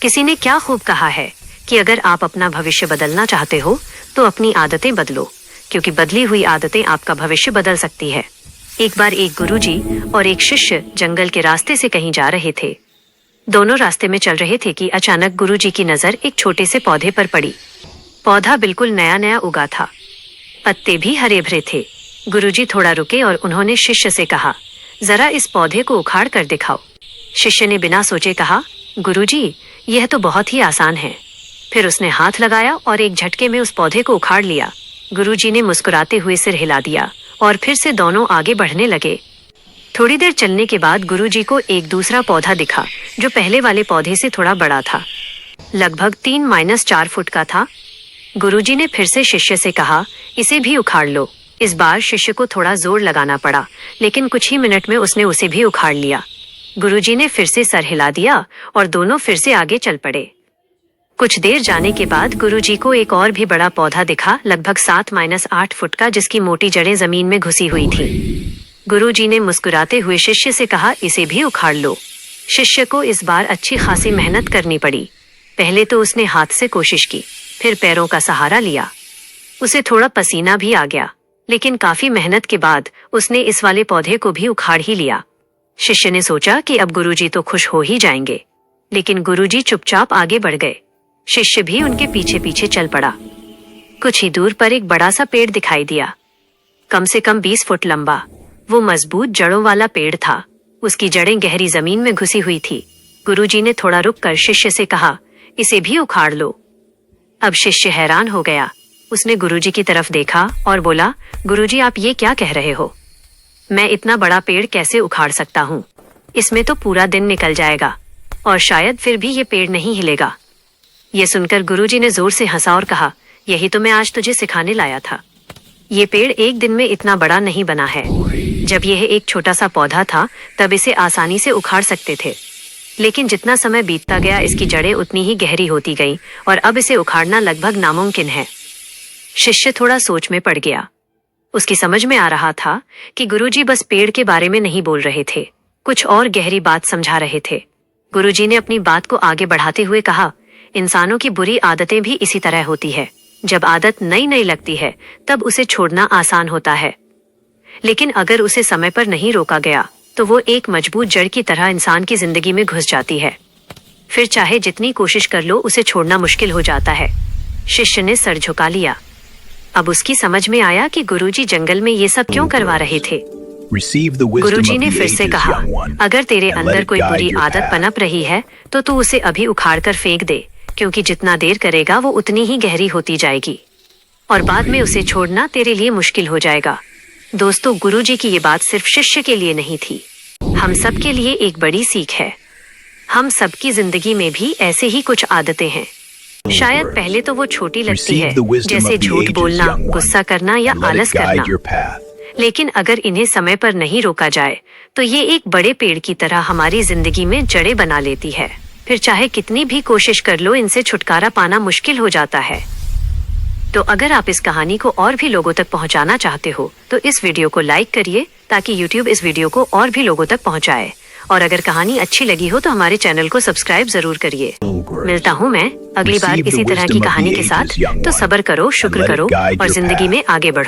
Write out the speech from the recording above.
किसी ने क्या खूब कहा है कि अगर आप अपना भविष्य बदलना चाहते हो तो अपनी आदतें बदलो, क्योंकि बदली हुई आदतें आपका भविष्य बदल सकती है। एक बार एक गुरुजी और एक शिष्य जंगल के रास्ते से कहीं जा रहे थे। दोनों रास्ते में चल रहे थे कि अचानक गुरुजी की नजर एक छोटे से पौधे पर पड़ी। पौधा बिल्कुल नया नया उगा था, पत्ते भी हरे भरे थे। गुरुजी थोड़ा रुके और उन्होंने शिष्य से कहा, जरा इस पौधे को उखाड़ कर दिखाओ। शिष्य ने बिना सोचे कहा, गुरुजी, यह तो बहुत ही आसान है। फिर उसने हाथ लगाया और एक झटके में उस पौधे को उखाड़ लिया। गुरुजी ने मुस्कुराते हुए सिर हिला दिया और फिर से दोनों आगे बढ़ने लगे। थोड़ी देर चलने के बाद गुरुजी को एक दूसरा पौधा दिखा जो पहले वाले पौधे से थोड़ा बड़ा था, लगभग 3-4 फुट का था। गुरुजी ने फिर से शिष्य से कहा, इसे भी उखाड़ लो। इस बार शिष्य को थोड़ा जोर लगाना पड़ा, लेकिन कुछ ही मिनट में उसने उसे भी उखाड़ लिया। गुरुजी ने फिर से सर हिला दिया और दोनों फिर से आगे चल पड़े। कुछ देर जाने के बाद गुरुजी को एक और भी बड़ा पौधा दिखा, लगभग 7-8 फुट का, जिसकी मोटी जड़ें जमीन में घुसी हुई थी। गुरुजी ने मुस्कुराते हुए शिष्य से कहा, इसे भी उखाड़ लो। शिष्य को इस बार अच्छी खासी मेहनत करनी पड़ी। पहले तो उसने हाथ से कोशिश की, फिर पैरों का सहारा लिया। उसे थोड़ा पसीना भी आ गया, लेकिन काफी मेहनत के बाद उसने इस वाले पौधे को भी उखाड़ ही लिया। शिष्य ने सोचा कि अब गुरुजी तो खुश हो ही जाएंगे, लेकिन गुरुजी चुपचाप आगे बढ़ गए। शिष्य भी उनके पीछे पीछे चल पड़ा। कुछ ही दूर पर एक बड़ा सा पेड़ दिखाई दिया, कम से कम 20 फुट लंबा। वो मजबूत जड़ों वाला पेड़ था, उसकी जड़ें गहरी जमीन में घुसी हुई थी। गुरुजी ने थोड़ा रुककर शिष्य से कहा, इसे भी उखाड़ लो। अब शिष्य हैरान हो गया। उसने गुरुजी की तरफ देखा और बोला, गुरुजी, आप ये क्या कह रहे हो? मैं इतना बड़ा पेड़ कैसे उखाड़ सकता हूँ? इसमें तो पूरा दिन निकल जाएगा और शायद फिर भी ये पेड़ नहीं हिलेगा। ये सुनकर गुरुजी ने जोर से हंसा और कहा, यही तो मैं आज तुझे सिखाने लाया था। ये पेड़ एक दिन में इतना बड़ा नहीं बना है। जब यह एक छोटा सा पौधा था तब इसे आसानी से उखाड़ सकते थे, लेकिन जितना समय बीतता गया इसकी जड़ें उतनी ही गहरी होती गईं और अब इसे उखाड़ना लगभग नामुमकिन है। शिष्य थोड़ा सोच में पड़ गया। उसकी समझ में आ रहा था कि गुरुजी बस पेड़ के बारे में नहीं बोल रहे थे, कुछ और गहरी बात समझा रहे थे। गुरुजी ने अपनी बात को आगे बढ़ाते हुए कहा, इंसानों की बुरी आदतें भी इसी तरह होती है। जब आदत नई नई लगती है तब उसे छोड़ना आसान होता है, लेकिन अगर उसे समय पर नहीं रोका गया तो वो एक मजबूत जड़ की तरह इंसान की जिंदगी में घुस जाती है। फिर चाहे जितनी कोशिश कर लो, उसे छोड़ना मुश्किल हो जाता है। शिष्य ने सर झुका लिया। अब उसकी समझ में आया कि गुरुजी जंगल में ये सब क्यों करवा रहे थे। गुरुजी ने फिर से कहा, अगर तेरे अंदर कोई बुरी आदत पनप रही है तो तू उसे अभी उखाड़ कर फेंक दे, क्योंकि जितना देर करेगा वो उतनी ही गहरी होती जाएगी और बाद में उसे छोड़ना तेरे लिए मुश्किल हो जाएगा। दोस्तों, गुरुजी की ये बात सिर्फ शिष्य के लिए नहीं थी, हम सब के लिए एक बड़ी सीख है। हम सबकी जिंदगी में भी ऐसे ही कुछ आदतें हैं। शायद पहले तो वो छोटी लगती है, जैसे झूठ बोलना, गुस्सा करना या आलस करना, लेकिन अगर इन्हें समय पर नहीं रोका जाए तो ये एक बड़े पेड़ की तरह हमारी जिंदगी में जड़ें बना लेती है। फिर चाहे कितनी भी कोशिश कर लो, इनसे छुटकारा पाना मुश्किल हो जाता है। तो अगर आप इस कहानी को और भी लोगों तक पहुंचाना चाहते हो तो इस वीडियो को लाइक करिए, ताकि YouTube इस वीडियो को और भी लोगों तक पहुंचाए। और अगर कहानी अच्छी लगी हो तो हमारे चैनल को सब्सक्राइब जरूर करिए। मिलता हूँ मैं अगली बार इसी तरह की कहानी के साथ। तो सब्र करो, शुक्र करो और जिंदगी में आगे बढ़ो।